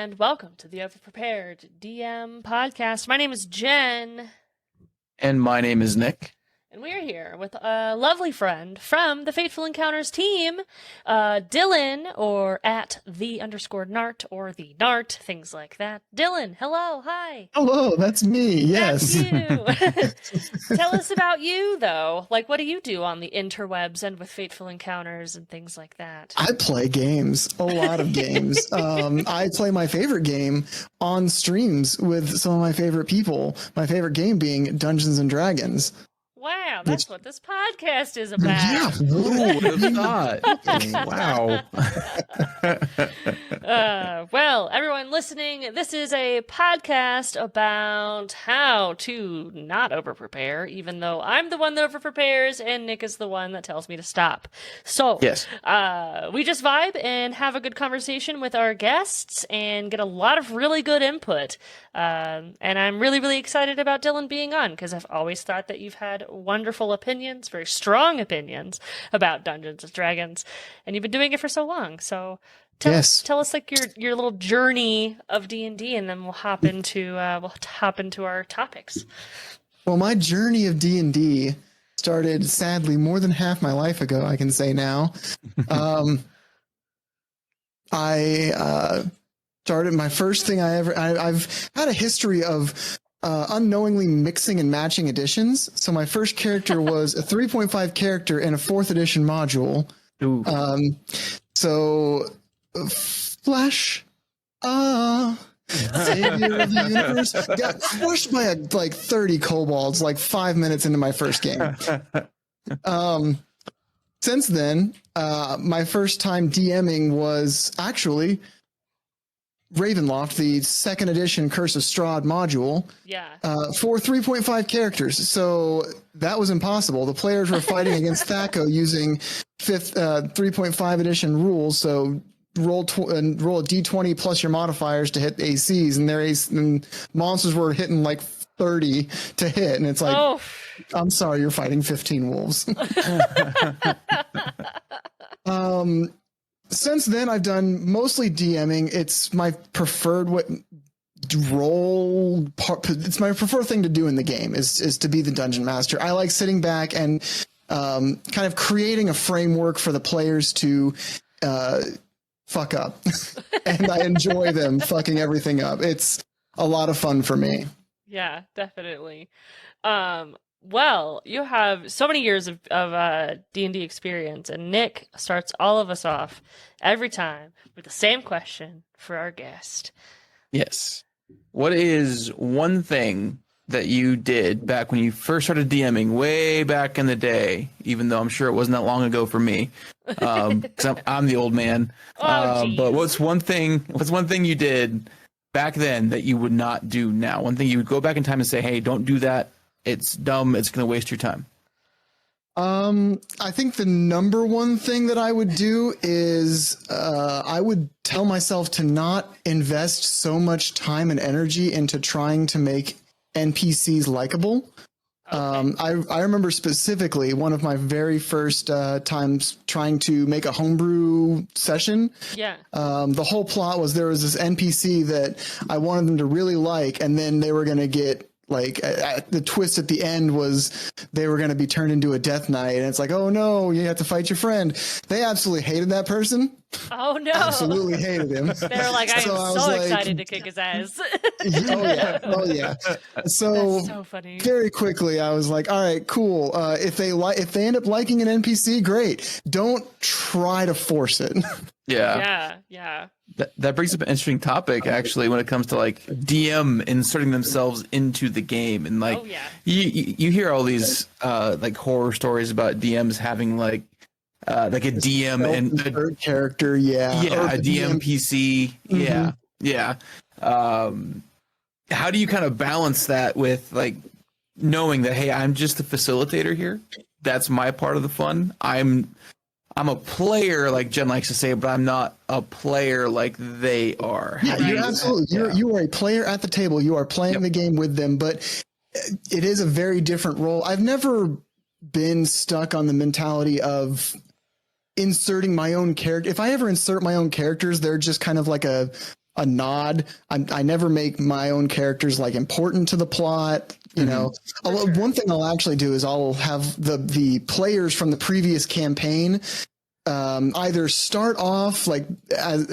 and welcome to the Overprepared DM podcast. My name is Jen. And my name is Nick. And we're here with a lovely friend from the Fateful Encounters team, Dylan, or at _Nart, or the Nart, things like that. Dylan, hello, hi. Hello, that's me, yes. That's you. Tell us about you, though. Like, what do you do on the interwebs and with Fateful Encounters and things like that? I play games, a lot of games. I play my favorite game on streams with some of my favorite people. My favorite game being Dungeons and Dragons. Wow, that's what this podcast is about. Yeah, Ooh, it's not. Wow. Well, everyone listening, this is a podcast about how to not overprepare, even though I'm the one that overprepares and Nick is the one that tells me to stop. So, Yes. We just vibe and have a good conversation with our guests and get a lot of really good input. And I'm really, really excited about Dylan being on because I've always thought that you've had wonderful opinions, very strong opinions about Dungeons and Dragons, and you've been doing it for so long. So tell us like your little journey of D&D, and then we'll hop into our topics. Well, my journey of D&D started sadly more than half my life ago, I can say now. I started my first thing I've had a history of unknowingly mixing and matching editions. So my first character was a 3.5 character in a 4th edition module. Ooh. So Flash, savior of the universe, got crushed by like 30 kobolds like 5 minutes into my first game. Since then, my first time DMing was actually Ravenloft, the 2nd edition Curse of Strahd module, for 3.5 characters. So that was impossible. The players were fighting against Thaco using 3.5 edition rules. So roll a d20 plus your modifiers to hit ACs, and monsters were hitting like 30 to hit, and it's like, I'm sorry, you're fighting 15 wolves. Since then, I've done mostly DMing. It's my preferred role part. It's my preferred thing to do in the game is to be the dungeon master. I like sitting back and kind of creating a framework for the players to fuck up, and I enjoy them fucking everything up. It's a lot of fun for me. Yeah, definitely. Well, you have so many years of D&D experience, and Nick starts all of us off every time with the same question for our guest. Yes. What is one thing that you did back when you first started DMing way back in the day, even though I'm sure it wasn't that long ago for me, because I'm the old man. But what's one thing you did back then that you would not do now? One thing you would go back in time and say, hey, don't do that. It's dumb. It's going to waste your time. I think the number one thing that I would do is I would tell myself to not invest so much time and energy into trying to make NPCs likable. Okay. I remember specifically one of my very first times trying to make a homebrew session. Yeah. The whole plot was there was this NPC that I wanted them to really like, and then they were going to get the twist at the end was they were going to be turned into a death knight, and it's like, oh no, you have to fight your friend. They absolutely hated that person. Oh no, absolutely hated him. They're like, I am so excited to kick his ass. Oh yeah. So, that's so funny. Very quickly I was like, all right, cool. If they end up liking an NPC, great. Don't try to force it. Yeah. That brings up an interesting topic, actually, when it comes to like DM inserting themselves into the game, and like you hear all these like horror stories about DMs having like a DM and a third character, a DM PC, How do you kind of balance that with like knowing that, hey, I'm just the facilitator here? That's my part of the fun. I'm a player, like Jen likes to say, but I'm not a player like they are. Yeah, you're absolutely. You are a player at the table. You are playing the game with them, but it is a very different role. I've never been stuck on the mentality of inserting my own character. If I ever insert my own characters, they're just kind of like a a nod. I never make my own characters like important to the plot. You know, one thing I'll actually do is I'll have the players from the previous campaign either start off like I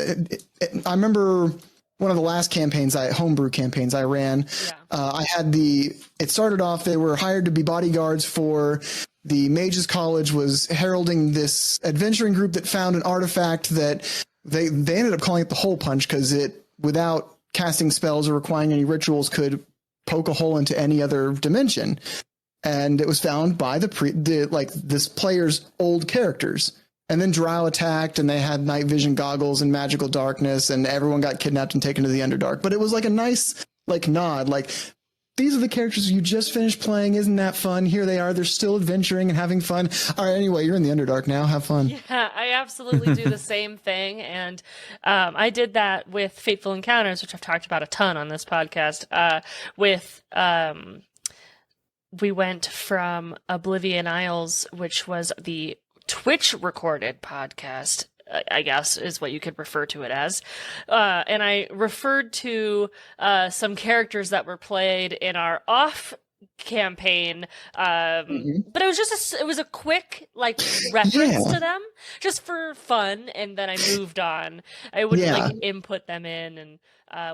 remember one of the last campaigns, homebrew campaigns I ran. I had it started off, they were hired to be bodyguards for the Mages College was heralding this adventuring group that found an artifact that they ended up calling it the Hole Punch because it, without casting spells or requiring any rituals, could poke a hole into any other dimension. And it was found by this player's old characters. And then Drow attacked, and they had night vision goggles and magical darkness, and everyone got kidnapped and taken to the Underdark. But it was like a nice nod, like, these are the characters you just finished playing. Isn't that fun? Here they are. They're still adventuring and having fun. All right, anyway, you're in the Underdark now. Have fun. Yeah, I absolutely do the same thing. And I did that with Fateful Encounters, which I've talked about a ton on this podcast. We went from Oblivion Isles, which was the Twitch recorded podcast, I guess is what you could refer to it as. And I referred to some characters that were played in our off campaign. But it was it was a quick reference to them just for fun. And then I moved on. I wouldn't input them in and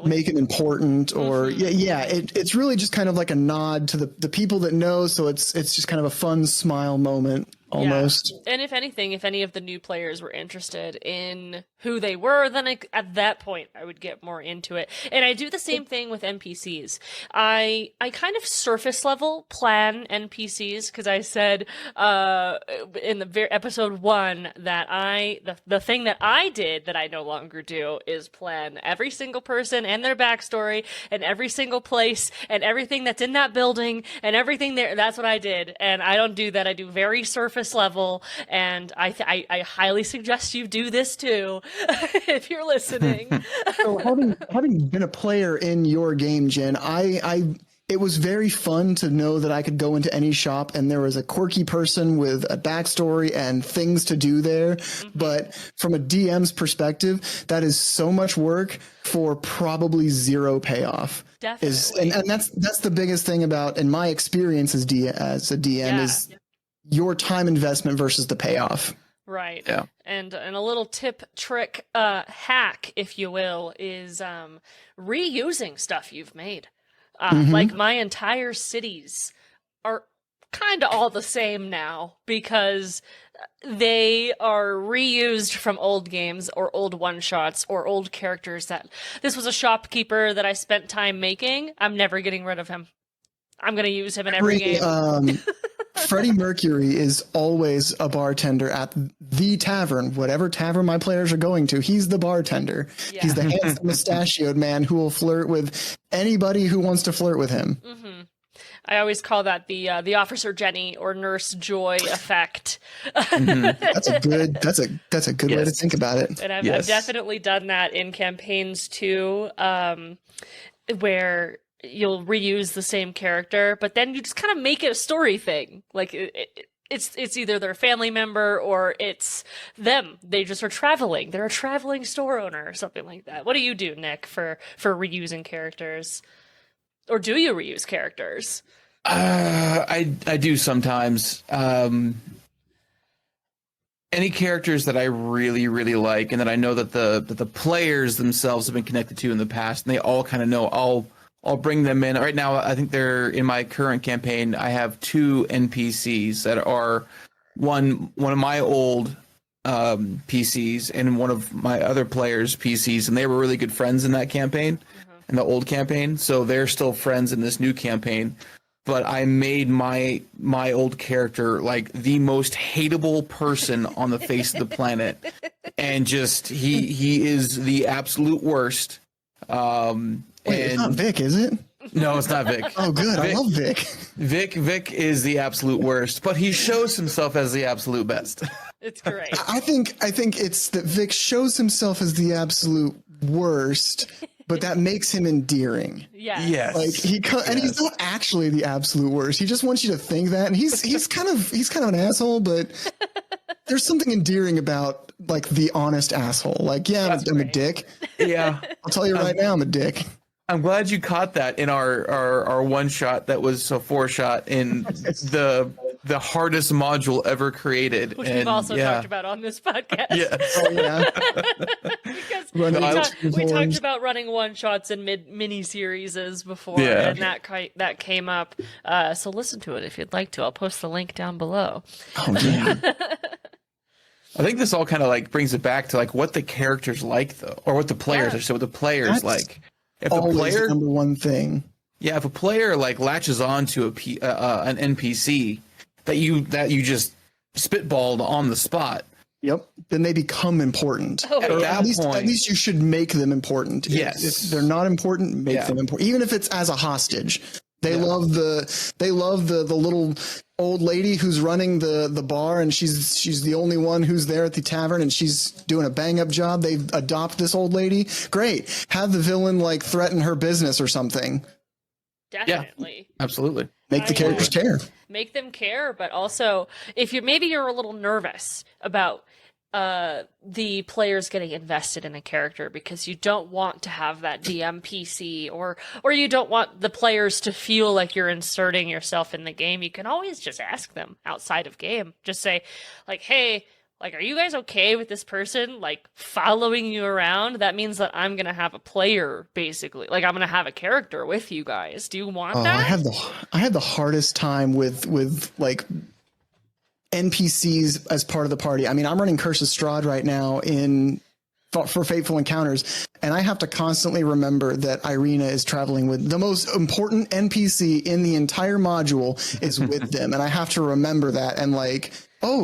make it important or it's really just kind of like a nod to the people that know. So it's just kind of a fun smile moment. Almost. Yeah. And if anything, if any of the new players were interested in who they were, then at that point I would get more into it. And I do the same thing with NPCs. I kind of surface level plan NPCs because I said in the episode 1 that the thing that I did that I no longer do is plan every single person and their backstory and every single place and everything that's in that building and everything there. That's what I did. And I don't do that. I do very surface level, and I highly suggest you do this too if you're listening. So having been a player in your game, Jen, it was very fun to know that I could go into any shop and there was a quirky person with a backstory and things to do there. But from a DM's perspective, that is so much work for probably zero payoff. Definitely. And that's the biggest thing about, in my experience as a DM, is your time investment versus the payoff. Right. Yeah. And a little tip, trick, hack, if you will, is reusing stuff you've made. Like my entire cities are kind of all the same now because they are reused from old games or old one-shots or old characters that this was a shopkeeper that I spent time making. I'm never getting rid of him. I'm going to use him in every game. Freddie Mercury is always a bartender at the tavern, whatever tavern my players are going to. He's the bartender. Yeah. He's the handsome mustachioed man who will flirt with anybody who wants to flirt with him. I always call that the Officer Jenny or Nurse Joy effect. That's a good way to think about it. And I've definitely done that in campaigns too, where you'll reuse the same character, but then you just kind of make it a story thing. Like it's either their family member or it's them. They just are traveling. They're a traveling store owner or something like that. What do you do, Nick, for reusing characters? Or do you reuse characters? I do sometimes. Any characters that I really, really like and that I know that the players themselves have been connected to in the past and they all kind of know, I'll bring them in. Right now, I think they're in my current campaign. I have 2 NPCs that are one of my old PCs and one of my other players' PCs, and they were really good friends in that campaign, in the old campaign. So they're still friends in this new campaign. But I made my old character like the most hateable person on the face of the planet, and just he is the absolute worst. Wait, it's not Vic, is it? No, it's not Vic. Oh, good. I love Vic. Vic is the absolute worst, but he shows himself as the absolute best. It's great. I think it's that Vic shows himself as the absolute worst, but that makes him endearing. Yes. Like and he's not actually the absolute worst. He just wants you to think that, and he's kind of an asshole, but there's something endearing about like the honest asshole. Like, yeah, I'm a dick. Yeah. I'll tell you right now, I'm a dick. I'm glad you caught that in our one shot that was a 4-shot in the hardest module ever created. Which we've also talked about on this podcast. Yes. Oh, yeah. Because we talked about running one-shots and mini-series before, and that came up. So listen to it if you'd like to. I'll post the link down below. Oh, yeah. I think this all kind of like brings it back to like what the characters like, though, or what the players are. So what the players like. If always the player, number one thing. Yeah, if a player like latches on to an NPC that you just spitballed on the spot. Yep. Then they become important. Oh, or yeah. at least you should make them important. Yes. If they're not important, make them important. Even if it's as a hostage. They love the little old lady who's running the bar, and she's the only one who's there at the tavern, and she's doing a bang up job. They adopt this old lady. Great. Have the villain like threaten her business or something. Definitely. Yeah, absolutely. Make the characters care. Make them care, but also if you're a little nervous about the players getting invested in a character because you don't want to have that DM PC or you don't want the players to feel like you're inserting yourself in the game, you can always just ask them outside of game. Just say like, hey, like, are you guys okay with this person like following you around? That means that I'm gonna have a player, basically. Like, I'm gonna have a character with you guys. Do you want that? I had the hardest time with like NPCs as part of the party. I mean, I'm running Curse of Strahd right now for Fateful Encounters, and I have to constantly remember that Irina is traveling with the most important NPC in the entire module is with them, and I have to remember that and like,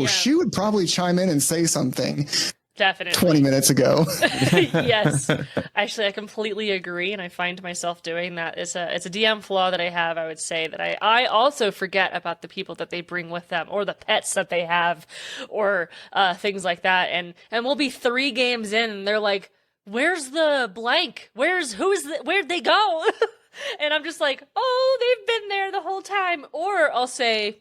she would probably chime in and say something. Definitely. 20 minutes ago. Yes. Actually, I completely agree, and I find myself doing that. It's a DM flaw that I have, I would say, that I also forget about the people that they bring with them, or the pets that they have, or things like that. And we'll be 3 games in, and they're like, where's the blank? Where'd they go? And I'm just like, oh, they've been there the whole time. Or I'll say,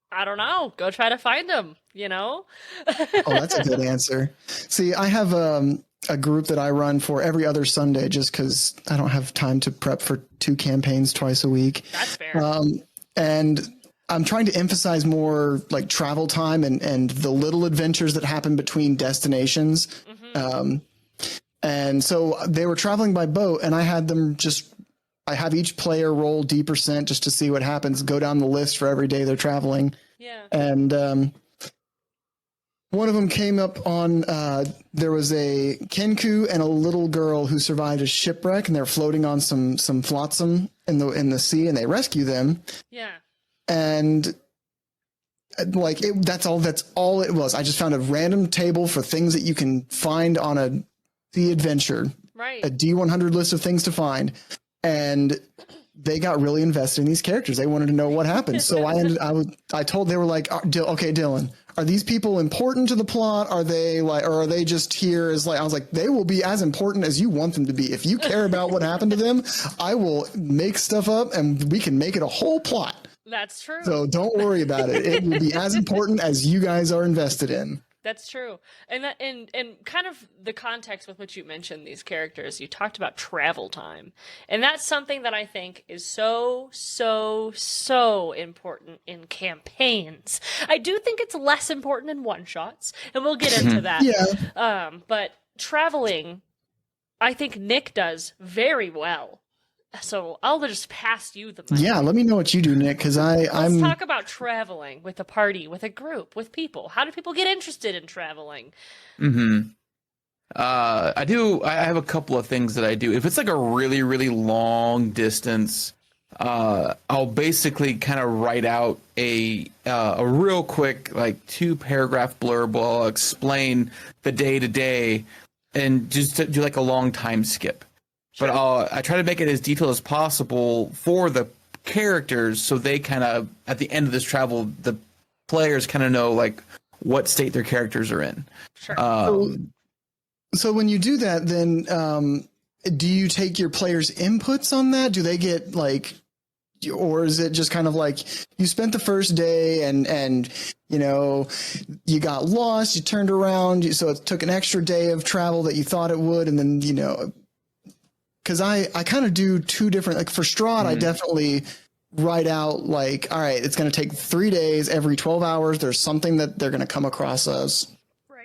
I don't know. Go try to find them, you know? Oh, that's a good answer. See, I have a group that I run for every other Sunday just because I don't have time to prep for 2 campaigns twice a week. That's fair. And I'm trying to emphasize more like travel time and the little adventures that happen between destinations. Mm-hmm. And so they were traveling by boat, and I have each player roll D% just to see what happens, go down the list for every day they're traveling. Yeah. And one of them came up on, there was a Kenku and a little girl who survived a shipwreck, and they're floating on some flotsam in the sea, and they rescue them. Yeah. And like that's all it was. I just found a random table for things that you can find on the adventure. Right. A D100 list of things to find. And they got really invested in these characters. They wanted to know what happened. So they were like, okay, Dylan, are these people important to the plot? Are they like, or are they just here as like, I was like, they will be as important as you want them to be. If you care about what happened to them, I will make stuff up and we can make it a whole plot. That's true. So don't worry about it. It will be as important as you guys are invested in. That's true. And kind of the context with which you mentioned these characters, you talked about travel time. And that's something that I think is so, so, so important in campaigns. I do think it's less important in one-shots, and we'll get into that. Yeah. But traveling, I think Nick does very well. So I'll just pass you the mic. Yeah, let me know what you do, Nick, because Let's talk about traveling with a party, with a group, with people. How do people get interested in traveling? Mm-hmm. I have a couple of things that I do. If it's like a really, really long distance, I'll basically kind of write out a real quick, like 2-paragraph blurb. I'll explain the day-to-day and just do like a long time skip. But I try to make it as detailed as possible for the characters, so they kind of, at the end of this travel, the players kind of know like what state their characters are in. Sure. So when you do that, then do you take your players' inputs on that? Do they get like or is it just kind of like you spent the first day and you know, you got lost, you turned around, so it took an extra day of travel that you thought it would, and then, you know, because I kind of do two different, like for Strahd, I definitely write out like, all right, it's going to take 3 days, every 12 hours there's something that they're going to come across as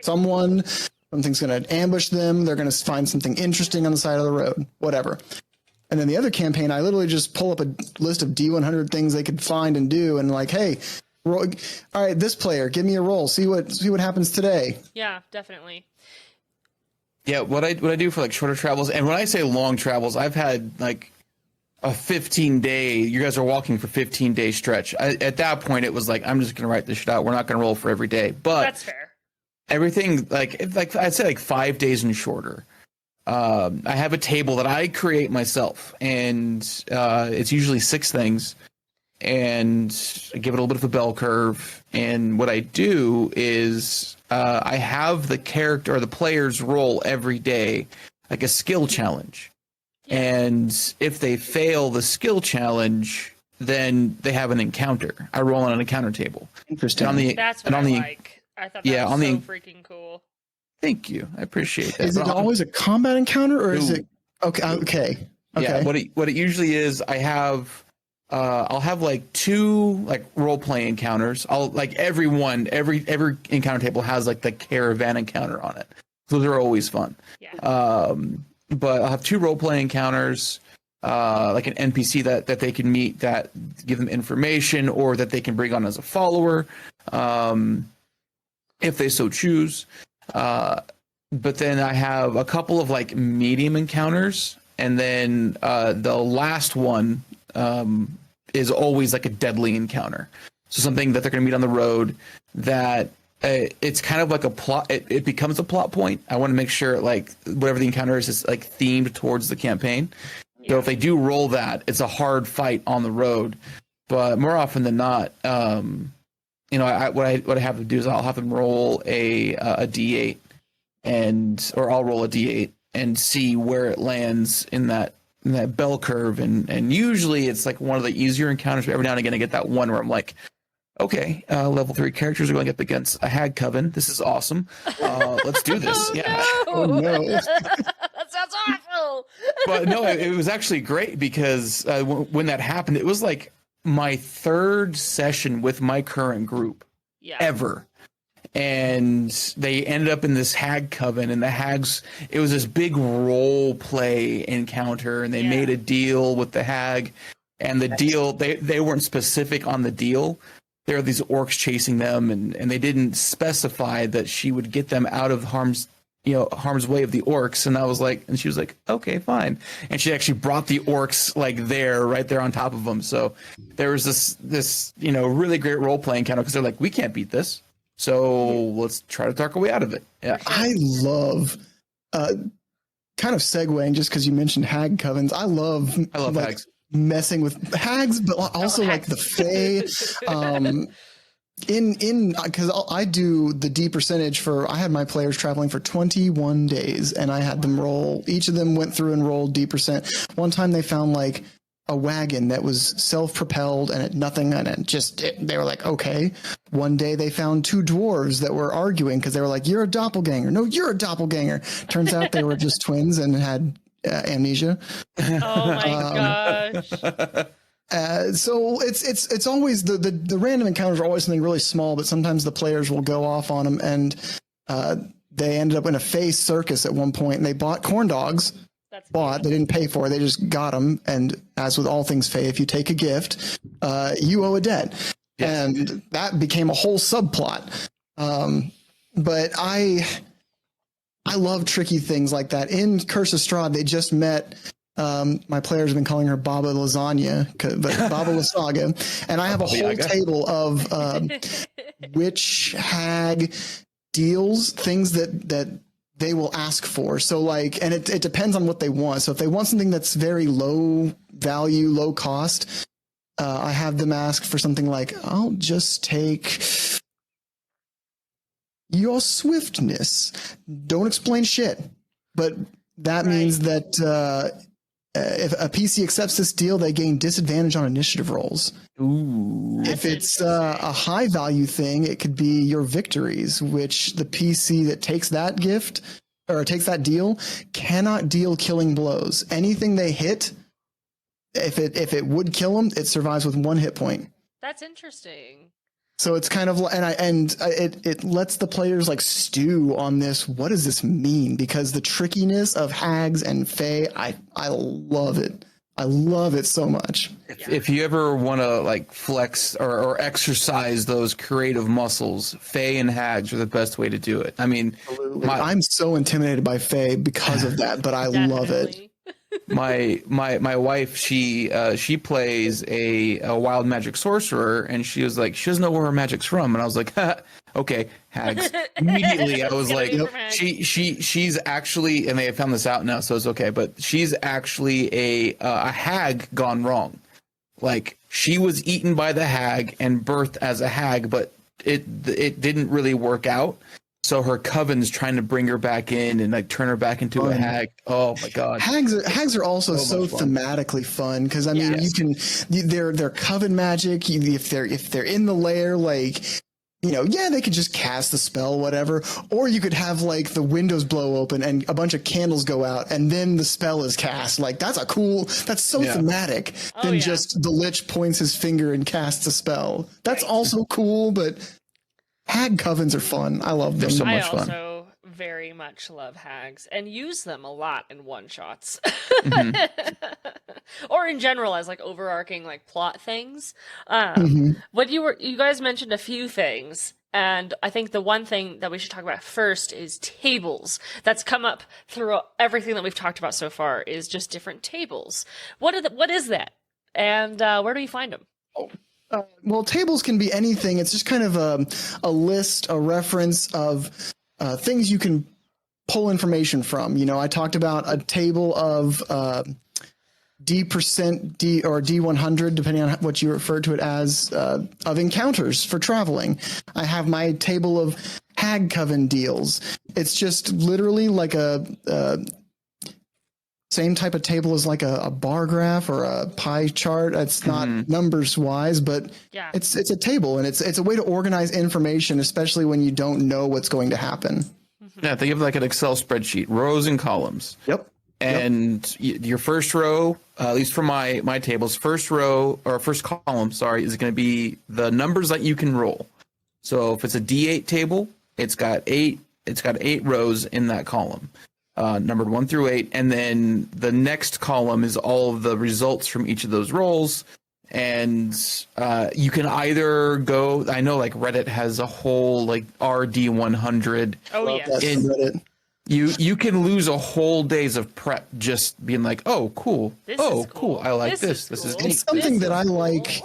something's going to ambush them, they're going to find something interesting on the side of the road, whatever. And then the other campaign, I literally just pull up a list of D100 things they could find and do, and like, hey, all right, this player, give me a roll, see what happens today. Yeah, definitely. Yeah, what I do for like shorter travels, and when I say long travels, I've had like a 15-day. You guys are walking for 15-day stretch. At that point, it was like, I'm just gonna write this shit out. We're not gonna roll for every day, but that's fair. Everything like I'd say like 5 days and shorter. I have a table that I create myself, and it's usually 6 things, and I give it a little bit of a bell curve. And what I do is I have the character or the players roll every day like a skill challenge, and if they fail the skill challenge, then they have an encounter. I roll on an encounter table. Interesting. That's what I like. I thought that was so freaking cool. Thank you. I appreciate that. Is it always a combat encounter, or is it okay? Yeah, what it usually is, I'll have like 2 like role play encounters. I'll like every encounter table has like the caravan encounter on it. Those are always fun. Yeah. But I'll have 2 role play encounters, like an NPC that they can meet that give them information, or that they can bring on as a follower, if they so choose. But then I have a couple of like medium encounters, and then the last one is always like a deadly encounter. So something that they're going to meet on the road that it's kind of like a plot. It becomes a plot point. I want to make sure like whatever the encounter is like themed towards the campaign. Yeah. So if they do roll that, it's a hard fight on the road. But more often than not, you know, what I have to do is I'll have them roll a D8, or I'll roll a D8 and see where it lands in that bell curve, and usually it's like one of the easier encounters. But every now and again I get that one where I'm like, okay, level 3 characters are going up against a hag coven. This is awesome. Let's do this. No. Oh no. That sounds awful. But no, it was actually great because when that happened, it was like my 3rd session with my current group ever. And they ended up in this hag coven, and the hags, it was this big role play encounter, and they made a deal with the hag, and the deal, they weren't specific on the deal. There were these orcs chasing them, and they didn't specify that she would get them out of harm's way of the orcs. And I was like, and she was like, okay, fine. And she actually brought the orcs like right there on top of them. So there was this, you know, really great role playing encounter, because they're like, we can't beat this. So let's try to talk our way out of it. Yeah. I love, kind of segueing just because you mentioned hag covens. I love like, hags. Messing with hags, but also like the fae. Because I do the D percentage I had my players traveling for 21 days, and I had them roll. Each of them went through and rolled D%. One time they found like a wagon that was self-propelled and they were like, okay. One day they found 2 dwarves that were arguing because they were like, you're a doppelganger. No, you're a doppelganger. Turns out they were just twins and had amnesia. Oh my gosh. So it's always the random encounters are always something really small, but sometimes the players will go off on them, and they ended up in a fae circus at one point, and they bought corn dogs. They didn't pay for it, they just got them. And as with all things fae, if you take a gift, you owe a debt. Yes. And that became a whole subplot. But I love tricky things like that. In Curse of Strahd, they just met. My players have been calling her Baba Lasagna, but Baba Lasaga. And I have a whole table of witch hag deals, things that they will ask for. So like, and it depends on what they want. So if they want something that's very low value, low cost, I have them ask for something like, I'll just take your swiftness. Don't explain shit. But that means that if a PC accepts this deal, they gain disadvantage on initiative rolls. Ooh. If it's a high value thing, it could be your victories, which the PC that takes that gift or takes that deal cannot deal killing blows. Anything they hit, if it would kill them, it survives with 1 hit point. That's interesting. So it's kind of, it lets the players like stew on this. What does this mean? Because the trickiness of hags and fae, I love it. I love it so much. If you ever want to like flex or exercise those creative muscles, fae and hags are the best way to do it. I mean, I'm so intimidated by fae because of that, but I love it. My wife, she plays a wild magic sorcerer, and she was like, she doesn't know where her magic's from, and I was like, okay, hags. Immediately, I was like, she's actually, and they have found this out now, so it's okay, but she's actually a hag gone wrong. Like, she was eaten by the hag and birthed as a hag, but it didn't really work out. So her coven's trying to bring her back in and like turn her back into a hag. Oh my god! Hags are also so thematically fun because I mean they're coven magic. If they're in the lair, like they could just cast the spell, whatever. Or you could have like the windows blow open and a bunch of candles go out, and then the spell is cast. Like that's so thematic. Than just the lich points his finger and casts a spell. That's also cool, but. Hag covens are fun. I love them. They're so much fun. I also very much love hags and use them a lot in one-shots. Or in general as like overarching like plot things. What you guys mentioned a few things, and I think the one thing that we should talk about first is tables. That's come up through everything that we've talked about so far is just different tables. What is that? And where do we find them? Well, tables can be anything. It's just kind of a list, a reference of things you can pull information from. I talked about a table of D%, D or D100, depending on what you refer to it as, of encounters for traveling. I have my table of hag coven deals. It's just literally like a same type of table as like a bar graph or a pie chart. It's not numbers wise, but it's a table, and it's a way to organize information, especially when you don't know what's going to happen. Yeah, think of like an Excel spreadsheet, rows and columns. Yep. And your first row, at least for my tables, first row or first column, is going to be the numbers that you can roll. So if it's a D8 table, it's got eight rows in that column. Numbered 1 through 8, and then the next column is all of the results from each of those rolls. And you can either go. I know, like Reddit has a whole like RD100. Oh yes. In Reddit. You can lose a whole days of prep just being like, oh cool, cool. I like this. This is neat. It's something that I like.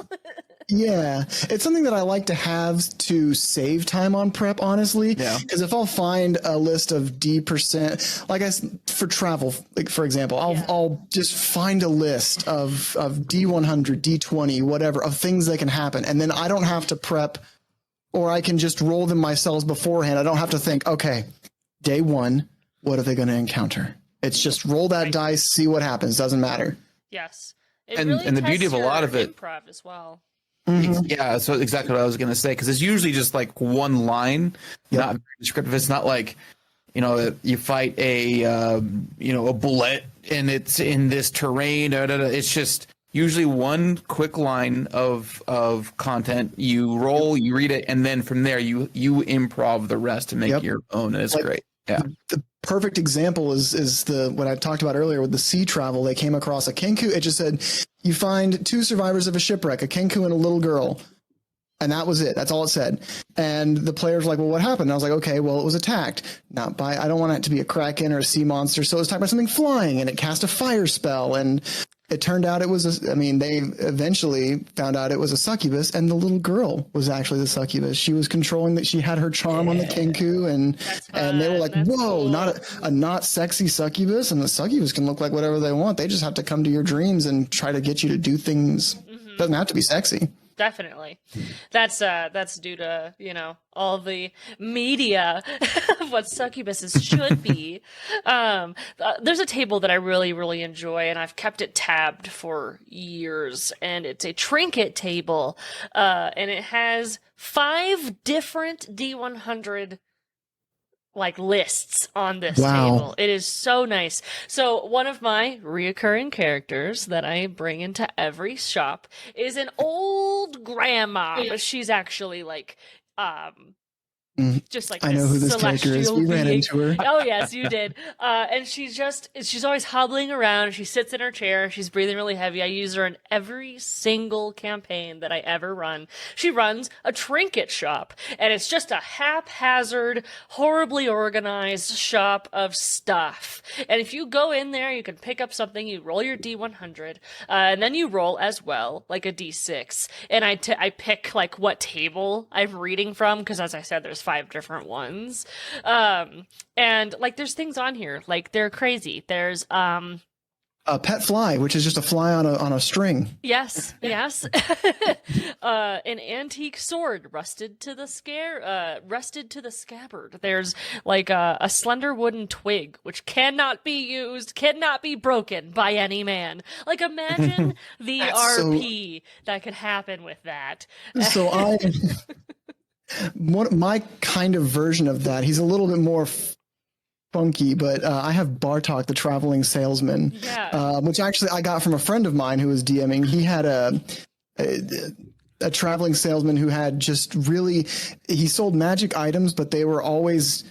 Yeah, it's something that I like to have to save time on prep, honestly. Yeah. Because if I'll find a list of D%, like for travel, like for example, I'll just find a list of D100, D20, whatever, of things that can happen, and then I don't have to prep, or I can just roll them myself beforehand. I don't have to think, okay, day 1, what are they going to encounter? It's just roll that dice, see what happens. Doesn't matter. Yes. And the beauty of a lot of it, improv as well. Yeah, so exactly what I was going to say, because it's usually just like one line, not very descriptive. It's not like, you fight a bullet and it's in this terrain. It's just usually one quick line of content. You roll, you read it, and then from there you improv the rest to make your own, and it's great. Yeah. The perfect example is what I talked about earlier with the sea travel. They came across a kenku. It just said, you find 2 survivors of a shipwreck, a kenku and a little girl. And that was it. That's all it said. And the players were like, well, what happened? And I was like, okay, well, it was attacked. Not by, I don't want it to be a kraken or a sea monster. So it was attacked by something flying, and it cast a fire spell. And it turned out they eventually found out it was a succubus, and the little girl was actually the succubus. She was controlling that. She had her charm on the kenku, and they were like, whoa, cool. Not a not sexy succubus. And the succubus can look like whatever they want. They just have to come to your dreams and try to get you to do things. Doesn't have to be sexy. definitely. That's due to, all the media of what succubuses should be. There's a table that I really, really enjoy, and I've kept it tabbed for years, and it's a trinket table, and it has 5 different D100 lists on this table. It is so nice. So one of my reoccurring characters that I bring into every shop is an old grandma, but she's actually just like I know who this character is. We ran into her. Oh yes, you did. And she's always hobbling around. She sits in her chair. She's breathing really heavy. I use her in every single campaign that I ever run. She runs a trinket shop, and it's just a haphazard, horribly organized shop of stuff. And if you go in there, you can pick up something. You roll your D100, and then you roll as well, like a D6. And I pick what table I'm reading from, because as I said, there's 5 different ones. And there's things on here, they're crazy. There's a pet fly, which is just a fly on a string. Yes. An antique sword rusted to the scabbard. There's a slender wooden twig which cannot be used, cannot be broken by any man. Imagine the RP that could happen with that. So my kind of version of that, he's a little bit more funky, but I have Bartok, the traveling salesman, which actually I got from a friend of mine who was DMing. He had a traveling salesman who had he sold magic items, but they were always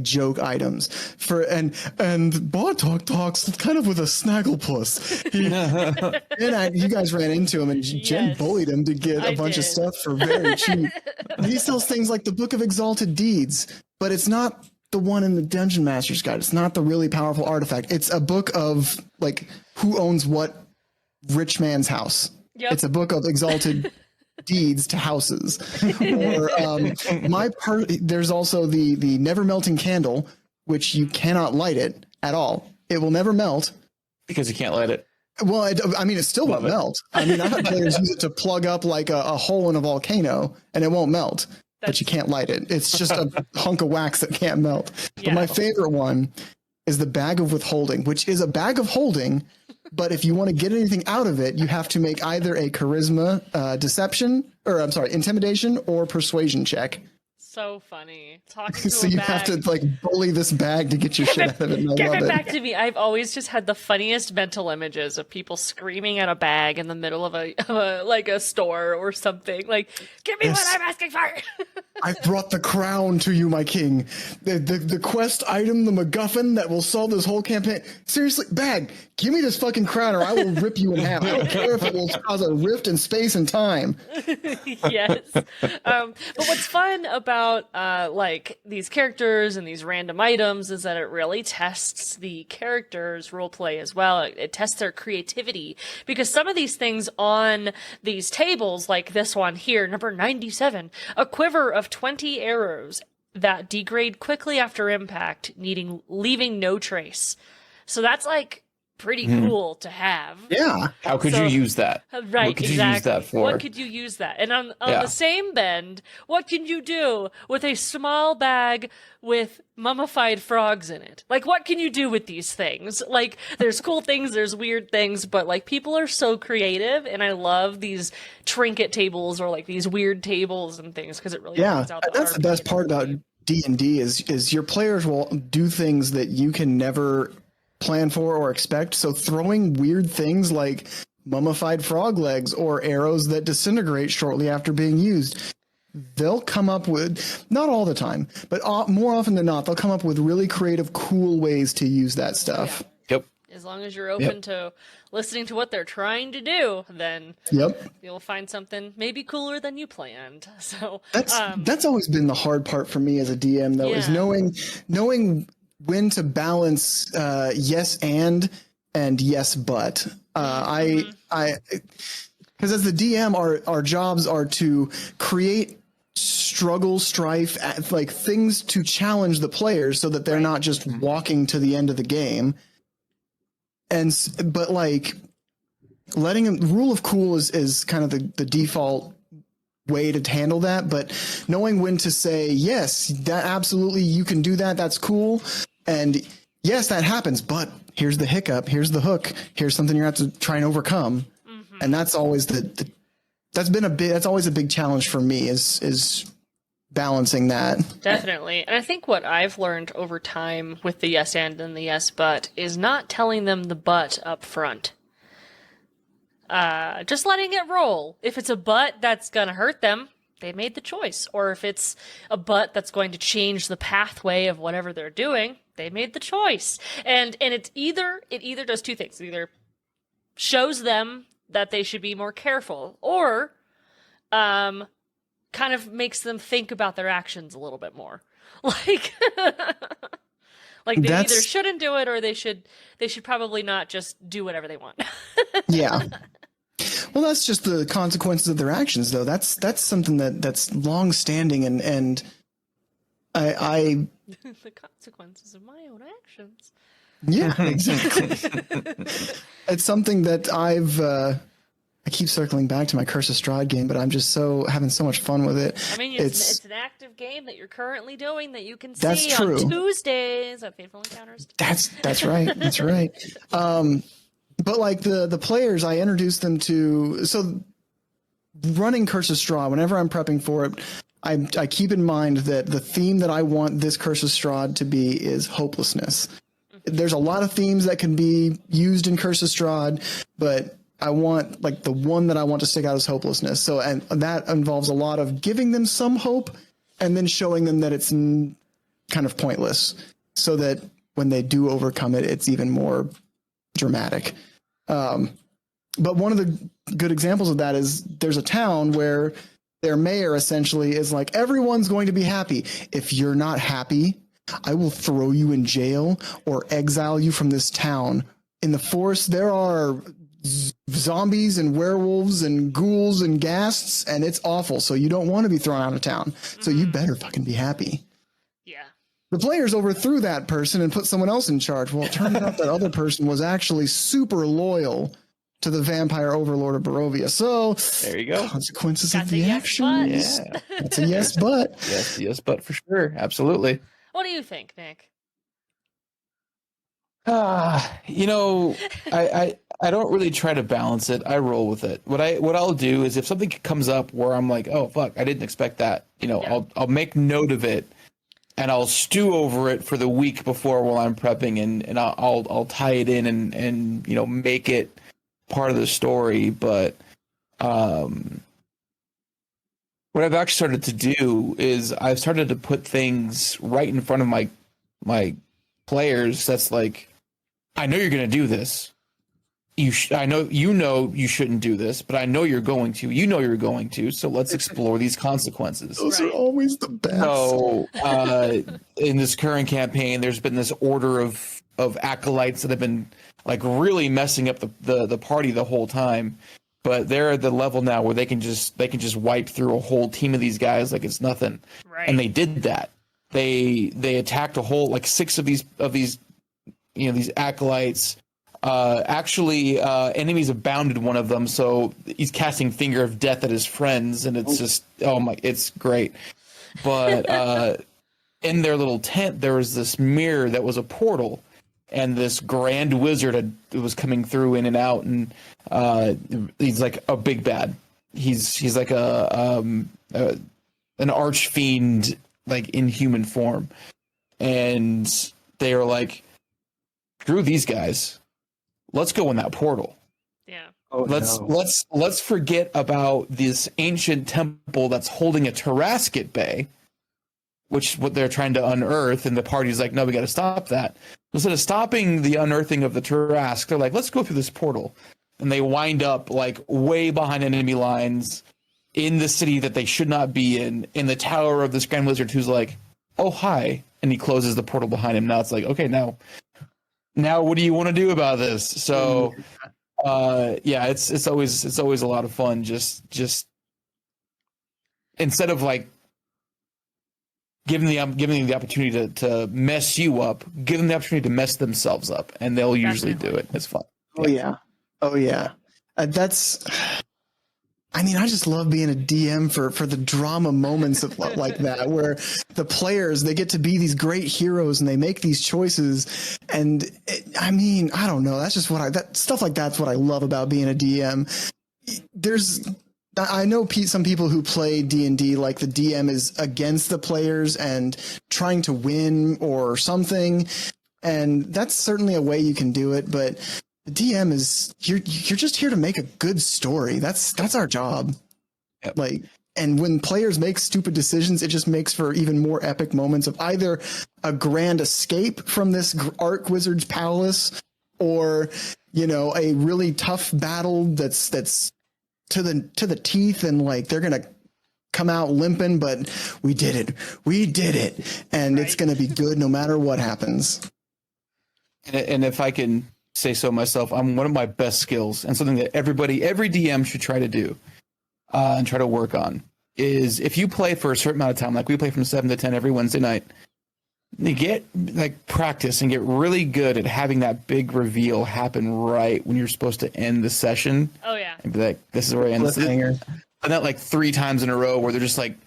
joke items and Bartok talks kind of with a snagglepuss. You guys ran into him, and Jen bullied him to get a bunch of stuff for very cheap. He sells things like the Book of Exalted Deeds, but it's not the one in the Dungeon Master's Guide. It's not the really powerful artifact. It's a book of who owns what rich man's house. Yep. It's a book of exalted deeds to houses. Or there's also the never melting candle, which you cannot light it at all. It will never melt because you can't light it. Well, it still won't melt. I've had players use it to plug up a hole in a volcano, and it won't melt. But you can't light it. It's just a hunk of wax that can't melt. Yeah. But my favorite one is the bag of withholding, which is a bag of holding. But if you want to get anything out of it, you have to make either a charisma, intimidation or persuasion check. So funny. Talking so you have to bully this bag to get your shit out of it. Give it back to me. I've always just had the funniest mental images of people screaming at a bag in the middle of a store or something. Give me what I'm asking for. I brought the crown to you, my king. The quest item, the MacGuffin that will solve this whole campaign. Seriously, bag, give me this fucking crown or I will rip you in half. I don't care if it will cause a rift in space and time. Yes. But what's fun about these characters and these random items is that it really tests the characters' roleplay as well. It tests their creativity, because some of these things on these tables, like this one here, number 97, a quiver of 20 arrows that degrade quickly after impact, leaving no trace. So that's pretty cool to have. Yeah. How could you use that? Right, what could exactly. You use that for? What could you use that? And on the same bend, what can you do with a small bag with mummified frogs in it? What can you do with these things? There's cool things, there's weird things, but people are so creative, and I love these trinket tables or these weird tables and things, because it really brings out that's the best part about D&D is your players will do things that you can never plan for or expect. So throwing weird things like mummified frog legs or arrows that disintegrate shortly after being used, they'll come up with, not all the time, but more often than not, they'll come up with really creative, cool ways to use that stuff. Yeah. Yep. As long as you're open to listening to what they're trying to do, then you'll find something maybe cooler than you planned. So that's always been the hard part for me as a DM, though, is knowing when to balance yes and yes but. Because as the DM, our jobs are to create struggle, strife, things to challenge the players so that they're not just walking to the end of the game. But letting them, rule of cool is kind of the default way to handle that, but knowing when to say, yes, that absolutely, you can do that. That's cool. And yes, that happens, but here's the hiccup. Here's the hook. Here's something you have to try and overcome. Mm-hmm. And that's always that's always a big challenge for me is balancing that. Definitely. And I think what I've learned over time with the yes and the yes but is not telling them the but up front. Just letting it roll. If it's a but that's going to hurt them, they made the choice. Or if it's a but that's going to change the pathway of whatever they're doing, they made the choice. And it either does two things. It either shows them that they should be more careful, or kind of makes them think about their actions a little bit more. Like like they either shouldn't do it, or they should probably not just do whatever they want. Yeah. Well, that's just the consequences of their actions, though. That's something that's long standing, and I the consequences of my own actions. Yeah, exactly. It's something that I keep circling back to my Curse of Strahd game, but I'm just having so much fun with it. I mean, it's an active game that you're currently doing that you can that's see true. on Tuesdays at Fateful Encounters. That's right. That's right. But like the players, I introduced them to, so running Curse of Strahd, whenever I'm prepping for it, I keep in mind that the theme that I want this Curse of Strahd to be is hopelessness. Mm-hmm. There's a lot of themes that can be used in Curse of Strahd, but I want, like, the one that I want to stick out is hopelessness. So, and that involves a lot of giving them some hope and then showing them that it's kind of pointless, so that when they do overcome it, it's even more dramatic. But one of the good examples of that is there's a town where their mayor essentially is like, everyone's going to be happy. If you're not happy, I will throw you in jail or exile you from this town. In the forest, there are zombies and werewolves and ghouls and ghasts, and it's awful. So you don't want to be thrown out of town. So you better fucking be happy. Yeah. The players overthrew that person and put someone else in charge. Well, it turned out that other person was actually super loyal to the vampire overlord of Barovia. So there you go. Consequences of the actions. Yeah. That's a yes, but. Yes, but for sure. Absolutely. What do you think, Nick? You know, I don't really try to balance it. I roll with it. What I'll do is, if something comes up where I'm like, oh fuck, I didn't expect that, you know, yeah. I'll make note of it and I'll stew over it for the week before while I'm prepping, and I'll tie it in and you know, make it part of the story. But what I've actually started to do is I've started to put things right in front of my players. That's like, I know you're going to do this. I know you shouldn't do this, but I know you're going to. You know you're going to. So let's explore these consequences. Those are always the best. So in this current campaign, there's been this order of acolytes that have been like really messing up the party the whole time. But they're at the level now where they can just wipe through a whole team of these guys like it's nothing. Right. And they did that. They attacked a whole, like, 6 of these you know, these acolytes. Actually, enemies have bounded one of them, so he's casting Finger of Death at his friends, and it's just, oh my, it's great. But in their little tent, there was this mirror that was a portal, and this grand wizard was coming through in and out, and he's like a big bad. He's like an archfiend, like in human form, and they are like, screw these guys. Let's go in that portal. Yeah. Let's forget about this ancient temple that's holding a Tarrasque at bay, which is what they're trying to unearth, and the party's like, no, we got to stop that. Instead of stopping the unearthing of the Tarrasque, they're like, let's go through this portal, and they wind up like way behind enemy lines in the city that they should not be in the tower of this Grand Wizard, who's like, oh hi, and he closes the portal behind him. Now it's like, okay, now what do you want to do about this? So yeah, it's always a lot of fun. Just instead of like giving them the opportunity to mess you up, give them the opportunity to mess themselves up, and they'll usually do it. It's fun. Oh yeah. That's, I mean, I just love being a DM for the drama moments of like that, where the players, they get to be these great heroes and they make these choices. And I mean, I don't know. That's just that stuff like that's what I love about being a DM. I know some people who play D&D, like the DM is against the players and trying to win or something. And that's certainly a way you can do it. But the DM is, you're just here to make a good story. That's our job. Yep. Like, and when players make stupid decisions, it just makes for even more epic moments of either a grand escape from this Arc Wizard's palace, or, you know, a really tough battle that's to the teeth, and like they're gonna come out limping, but we did it, and it's gonna be good no matter what happens. And if I can say so myself, one of my best skills, and something that every DM should try to do and try to work on, is if you play for a certain amount of time, like we play from 7 to 10 every Wednesday night, you get like practice and get really good at having that big reveal happen right when you're supposed to end the session. Oh yeah. And be like, this is where I end. Cliffhanger. And that like 3 times in a row where they're just like,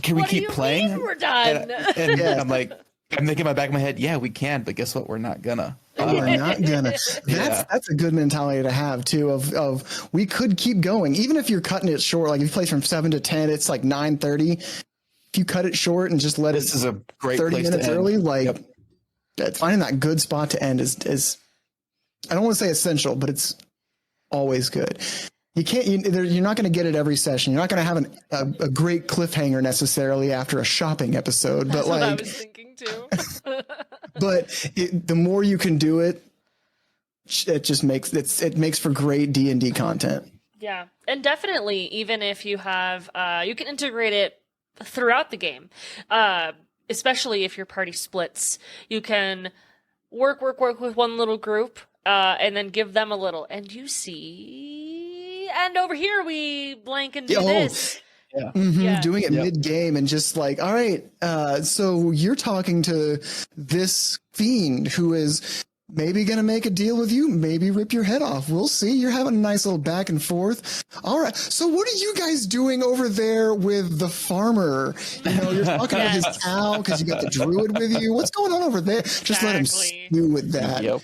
can we keep playing? We're done. And yeah. I'm thinking in my back of my head, yeah, we can, but guess what? We're not gonna. We're not gonna. That's a good mentality to have too. Of we could keep going, even if you're cutting it short. Like if you play from 7 to 10, it's like 9:30. If you cut it short and just let this is a great 30 place minutes to end. early, like finding that good spot to end is I don't want to say essential, but it's always good. You can't. You're not going to get it every session. You're not going to have a great cliffhanger necessarily after a shopping episode. That's but what like, I was thinking too. but the more you can do it, it just makes it makes for great D&D content. Yeah, and definitely, even if you have, you can integrate it throughout the game, especially if your party splits. You can work with one little group, and then give them a little, and you see, and over here we blank and do this. Yeah. Mm-hmm. Yeah. Doing it mid-game and just like, all right, so you're talking to this fiend who is maybe going to make a deal with you, maybe rip your head off. We'll see. You're having a nice little back and forth. All right. So what are you guys doing over there with the farmer? You know, you're talking to his cow because you got the druid with you. What's going on over there? Just let him stew with that.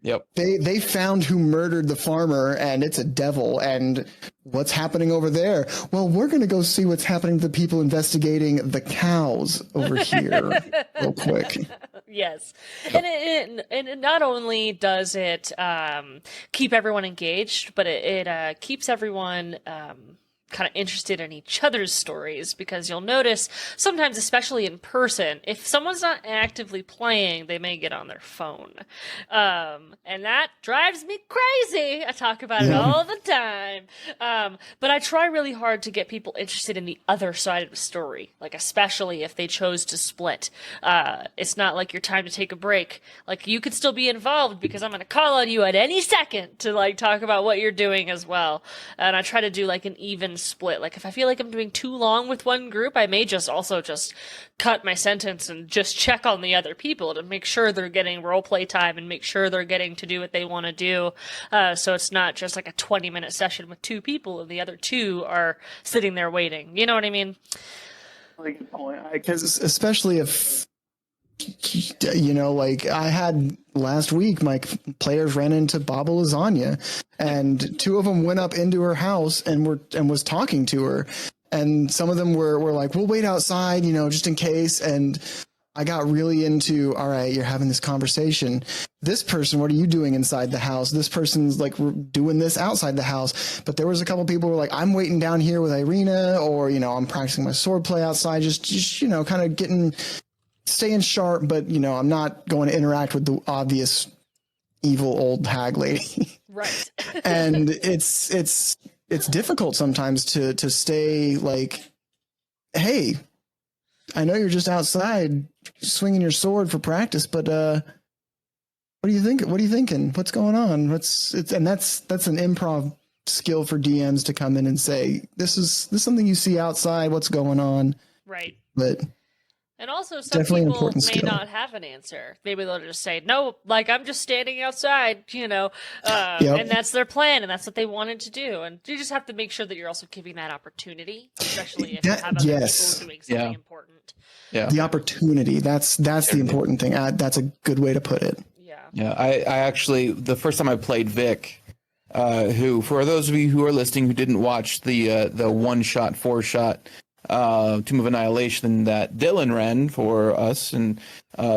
Yep. They found who murdered the farmer, and it's a devil. And what's happening over there? Well, we're going to go see what's happening to the people investigating the cows over here real quick. Yes. And it not only does it keep everyone engaged, but it keeps everyone kind of interested in each other's stories, because you'll notice sometimes, especially in person, if someone's not actively playing, they may get on their phone. And that drives me crazy. I talk about it all the time. But I try really hard to get people interested in the other side of the story, like especially if they chose to split. It's not like your time to take a break. Like you could still be involved because I'm going to call on you at any second to like talk about what you're doing as well. And I try to do like an even split. Like if I feel like I'm doing too long with one group, I may just cut my sentence and just check on the other people to make sure they're getting role play time and make sure they're getting to do what they want to do. So it's not just like a 20-minute session with 2 people and the other 2 are sitting there waiting. You know what I mean? Really good point. Because especially if, you know, like I had last week, my players ran into Baba Lasagna, and 2 of them went up into her house and was talking to her, and some of them were like, we'll wait outside, you know, just in case. And I got really into, all right, you're having this conversation. This person, what are you doing inside the house? This person's like doing this outside the house. But there was a couple people who were like, I'm waiting down here with Irina, or, you know, I'm practicing my sword play outside, just you know, kind of staying sharp, but you know, I'm not going to interact with the obvious evil old hag lady. Right. And it's difficult sometimes to stay like, hey, I know you're just outside swinging your sword for practice, but what do you think? What are you thinking? What's going on? That's an improv skill for DMs to come in and say, this is something you see outside. What's going on? Right. But And also, some Definitely an people important may skill. not have an answer. Maybe they'll just say, no, like, I'm just standing outside, Yep. and that's their plan, and that's what they wanted to do. And you just have to make sure that you're also giving that opportunity, especially if you have other Yes. people doing something important. Yeah. The opportunity. That's the important thing. That's a good way to put it. Yeah. Yeah. I actually, the first time I played Vic, who, for those of you who are listening who didn't watch the 1-shot, 4-shot Tomb of Annihilation that Dylan ran for us, and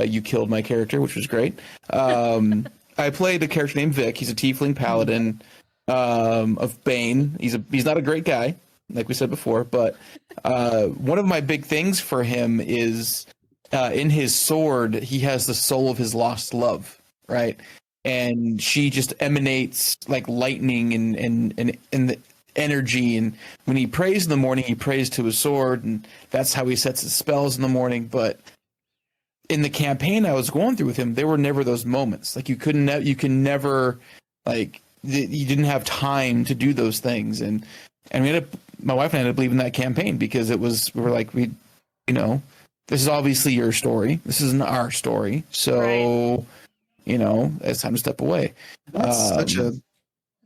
you killed my character, which was great. I played a character named Vic. He's a tiefling paladin of Bane. He's not a great guy, like we said before, but one of my big things for him is in his sword, he has the soul of his lost love, right? And she just emanates like lightning and the energy. And when he prays in the morning, he prays to his sword, and that's how he sets his spells in the morning. But in the campaign I was going through with him, there were never those moments. Like you can never, like, you didn't have time to do those things. And my wife and I ended up leaving that campaign because we were like, this is obviously your story. This isn't our story. So, Right. It's time to step away. That's such a.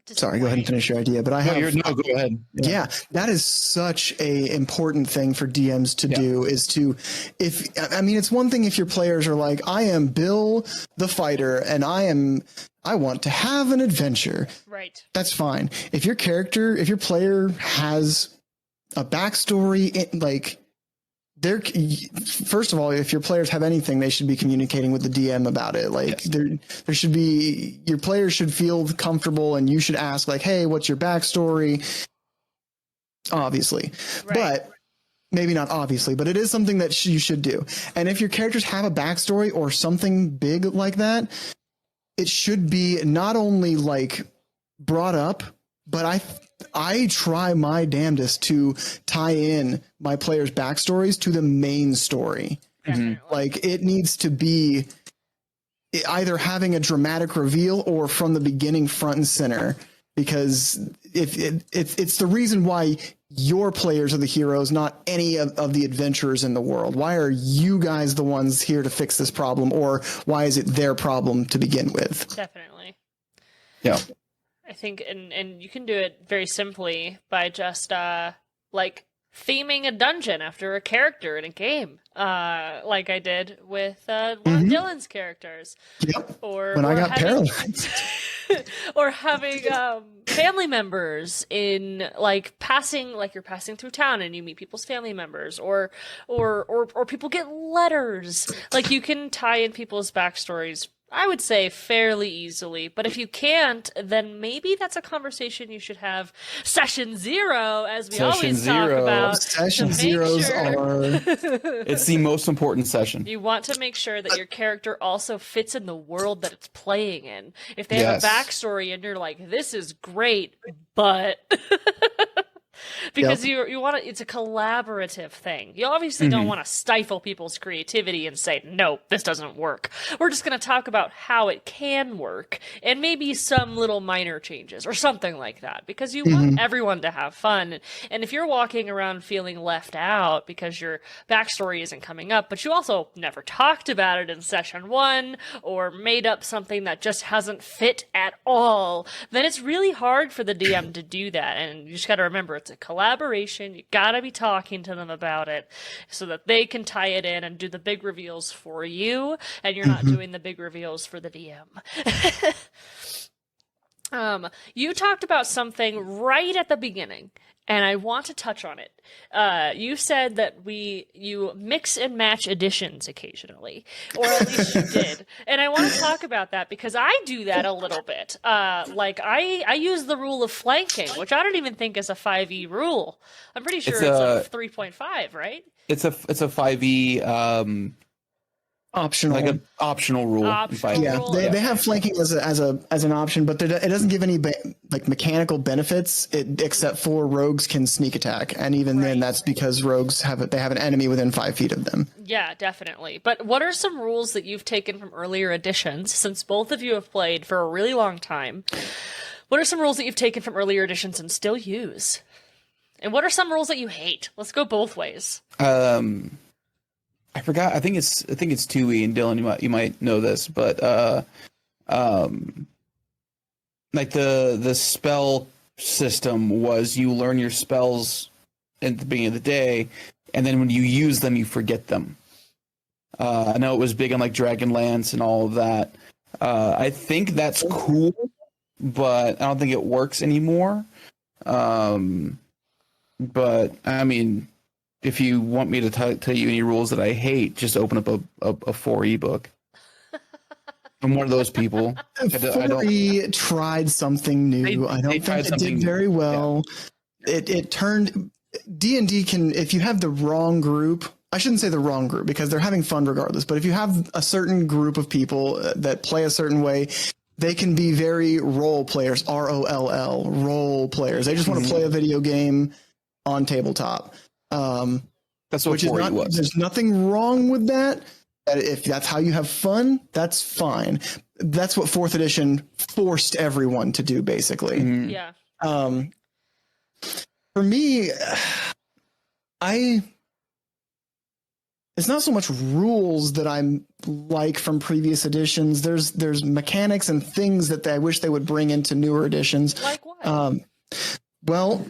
Sorry, go ahead and finish your idea. But I have. No, go ahead. Yeah, that is such a important thing for DMs to do, is to, it's one thing if your players are like, I am Bill the fighter and I want to have an adventure. Right. That's fine. If your player has a backstory, first of all, if your players have anything, they should be communicating with the DM about it. Like, yes. there should be, your players should feel comfortable, and you should ask, like, hey, what's your backstory? Obviously. Right. But maybe not obviously, but it is something that you should do. And if your characters have a backstory or something big like that, it should be not only like brought up, but I try my damnedest to tie in my players' backstories to the main story. Definitely. Like, it needs to be either having a dramatic reveal or from the beginning, front and center, because if it's the reason why your players are the heroes, not any of the adventurers in the world. Why are you guys the ones here to fix this problem, or why is it their problem to begin with? Definitely. Yeah. I think, and you can do it very simply by just like theming a dungeon after a character in a game, like I did with one of Dylan's characters. Yep. Or I got paralyzed. or having family members in you're passing through town and you meet people's family members, or people get letters. Like, you can tie in people's backstories, I would say, fairly easily. But if you can't, then maybe that's a conversation you should have session 0, as we always talk about. Session zeros are... It's the most important session. You want to make sure that your character also fits in the world that it's playing in. If they have a backstory and you're like, this is great, but... Because you want to, it's a collaborative thing. You obviously don't want to stifle people's creativity and say, no, this doesn't work. We're just going to talk about how it can work and maybe some little minor changes or something like that, because you want everyone to have fun. And if you're walking around feeling left out because your backstory isn't coming up, but you also never talked about it in session 1 or made up something that just hasn't fit at all, then it's really hard for the DM to do that. And you just got to remember, it's a collaboration. You gotta be talking to them about it so that they can tie it in and do the big reveals for you, and you're not doing the big reveals for the DM. You talked about something right at the beginning, and I want to touch on it. You said that you mix and match editions occasionally, or at least you did. And I want to talk about that because I do that a little bit. I use the rule of flanking, which I don't even think is a 5e rule. I'm pretty sure it's a 3.5, right? It's a 5e optional, like an optional rule. They have flanking as an option, but it doesn't give any mechanical benefits except for rogues can sneak attack, and even then that's because rogues have an enemy within 5 feet of them. Yeah, definitely. But what are some rules that you've taken from earlier editions, since both of you have played for a really long time? What are some rules that you've taken from earlier editions and still use? And what are some rules that you hate? Let's go both ways. I forgot. I think it's 2E, and Dylan, you might know this, but like the spell system was you learn your spells at the beginning of the day, and then when you use them, you forget them. I know it was big on like Dragonlance and all of that. I think that's cool, but I don't think it works anymore. But I mean, if you want me to tell you any rules that I hate, just open up a 4E book. I'm one of those people. 4E tried something new. I don't think it did very well. Yeah. It turned D&D can, if you have the wrong group, I shouldn't say the wrong group because they're having fun regardless, but if you have a certain group of people that play a certain way, they can be very role players, ROLL, role players. They just want to play a video game on tabletop. That's what 4E was. There's nothing wrong with that. If that's how you have fun, that's fine. That's what 4th edition forced everyone to do, basically. Mm-hmm. Yeah. For me, it's not so much rules that I'm like from previous editions. There's mechanics and things that I wish they would bring into newer editions. Like what? Well,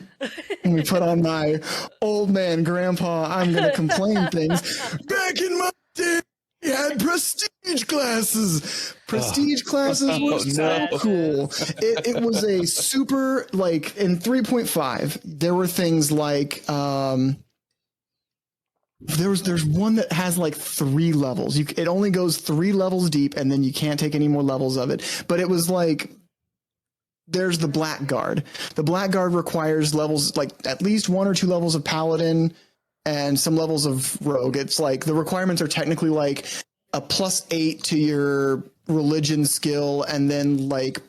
when we put on my old man grandpa, I'm going to complain things. Back in my day, we had prestige classes. Prestige classes were so cool. It was a super, like, in 3.5, there were things like, there's one that has like 3 levels. It only goes 3 levels deep, and then you can't take any more levels of it. But it was like, there's the Blackguard. The Blackguard requires levels, like at least 1 or 2 levels of Paladin and some levels of Rogue. It's like the requirements are technically like a +8 to your religion skill, and then like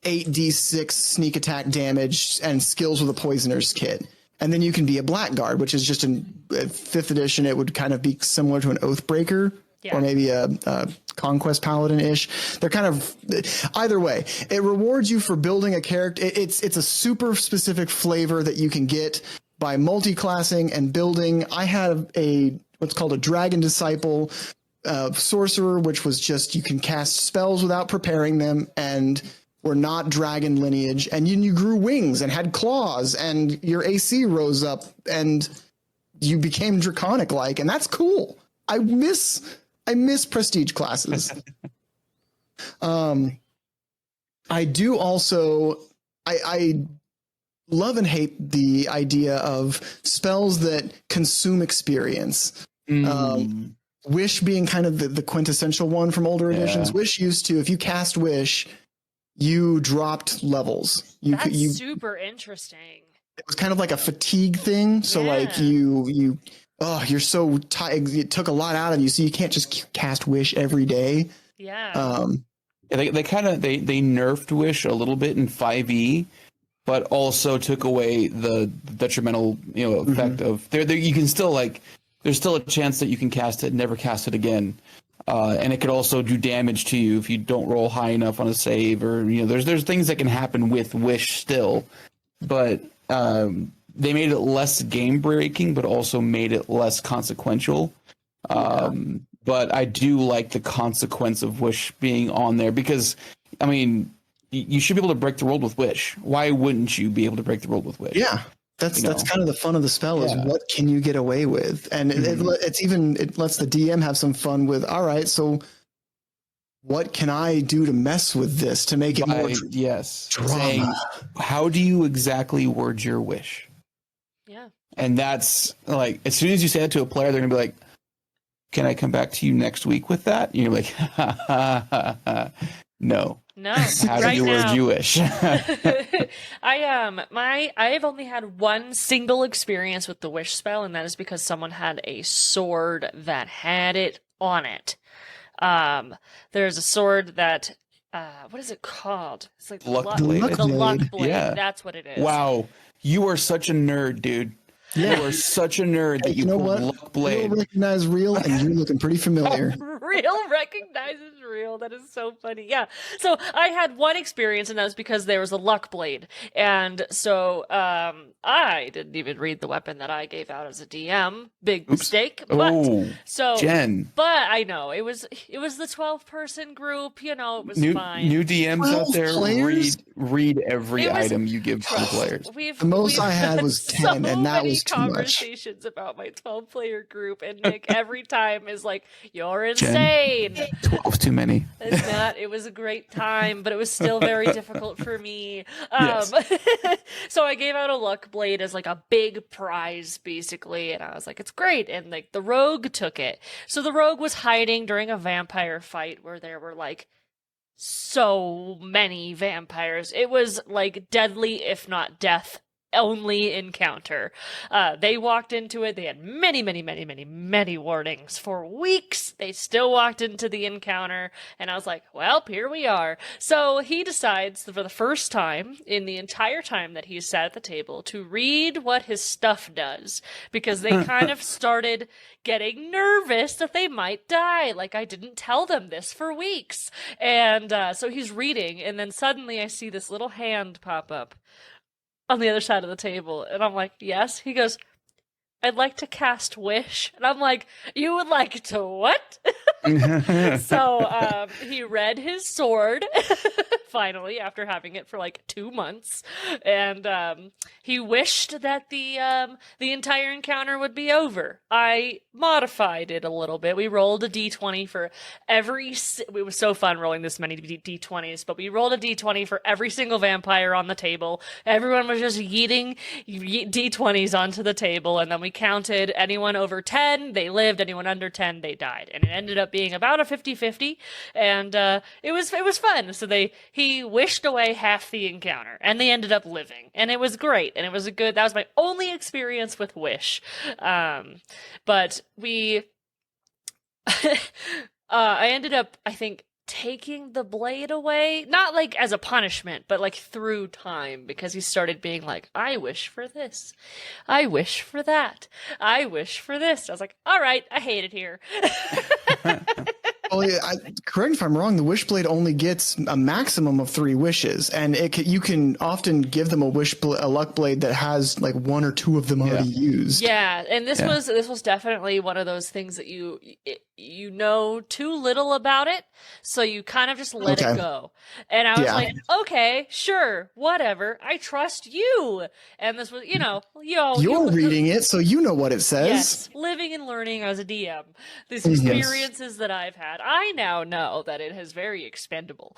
8d6 sneak attack damage and skills with a poisoner's kit. And then you can be a Blackguard, which is just in 5th edition, it would kind of be similar to an Oathbreaker. Yeah. Or maybe a Conquest Paladin-ish. They're kind of, either way, it rewards you for building a character. It's a super specific flavor that you can get by multi-classing and building. I had what's called a Dragon Disciple sorcerer, which was just you can cast spells without preparing them, and were not dragon lineage, and you grew wings and had claws, and your AC rose up, and you became draconic-like, and that's cool. I miss prestige classes. I do also, I love and hate the idea of spells that consume experience. Wish being kind of the quintessential one from older editions. Wish used to, if you cast Wish, you dropped levels. That's super interesting. It was kind of like a fatigue thing. So like you're so tired. It took a lot out of you, so you can't just cast Wish every day. Yeah. They nerfed Wish a little bit in 5e, but also took away the detrimental effect of there. You can still there's still a chance that you can cast it and never cast it again. And it could also do damage to you if you don't roll high enough on a save, or there's things that can happen with Wish still, but they made it less game breaking, but also made it less consequential. But I do like the consequence of Wish being on there because, I mean, you should be able to break the world with Wish. Why wouldn't you be able to break the world with Wish? Yeah. That's kind of the fun of the spell is what can you get away with? And it lets the DM have some fun with, all right, so what can I do to mess with this to make it more drama? Saying, how do you exactly word your wish? Yeah. And that's like, as soon as you say that to a player, they're going to be like, can I come back to you next week with that? And you're like, no. No. How do you word you wish? I've only had one single experience with the wish spell, and that is because someone had a sword that had it on it. There's a sword that what is it called? It's like Luck Blade. The Luck Blade. Yeah. That's what it is. Wow. You are such a nerd, dude. Yeah. You are such a nerd that you pulled Luck Blade. Real recognize real, and you're looking pretty familiar. Real recognizes real. real. That is so funny. Yeah. So I had one experience, and that was because there was a luck blade. And so I didn't even read the weapon that I gave out as a DM. Big mistake. But Jen. But I know it was the 12-person group, it was fine. New DMs out there, read every item you give to the players. The most I had was 10, and that was too much. Conversations about my 12-player group, and Nick every time is like, "You're insane." 12 too many. It's not. It was a great time, but it was still very difficult for me. Yes. So I gave out a luck blade as like a big prize, basically, and I was like, "It's great." And like the rogue took it. So the rogue was hiding during a vampire fight where there were like so many vampires. It was like deadly, if not death only encounter. They walked into it. They had many warnings for weeks. They still walked into the encounter, and I was like, well, here we are. So he decides for the first time in the entire time that he's sat at the table to read what his stuff does, because they kind of started getting nervous that they might die. Like, I didn't tell them this for weeks. And so he's reading, and then suddenly I see this little hand pop up on the other side of the table, and I'm like, yes. He goes, I'd like to cast Wish. And I'm like, you would like to what? So he read his sword, finally, after having it for like 2 months. And he wished that the entire encounter would be over. I modified it a little bit. We rolled a d20 for every... It was so fun rolling this many d20s, but we rolled a d20 for every single vampire on the table. Everyone was just yeeting d20s onto the table, and then we counted anyone over 10, they lived, anyone under 10, they died. And it ended up being about a 50-50, and it was fun. So he wished away half the encounter, and they ended up living, and it was great, and that was my only experience with Wish. But we I ended up, I think, taking the blade away, not like as a punishment, but like through time, because he started being like, I wish for this, I wish for that, I wish for this. I was like, all right, I hate it here. Well, yeah, correct me if I'm wrong, the Wishblade only gets a maximum of 3 wishes, and you can often give them a luck blade that has like 1 or 2 of them already used. Yeah, and this was definitely one of those things that you know too little about it, so you kind of just let it go. And I was like, okay, sure, whatever, I trust you. And this was, you're reading it, so you know what it says. Yes, living and learning as a DM. These experiences that I've had, I now know that it is very expendable.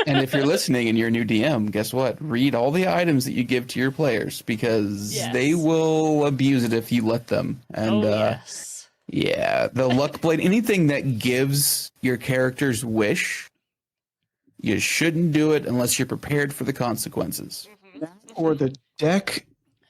And if you're listening and you're a new DM, guess what? Read all the items that you give to your players, because they will abuse it if you let them. And yeah, the luck blade, anything that gives your characters wish, you shouldn't do it unless you're prepared for the consequences. Or the deck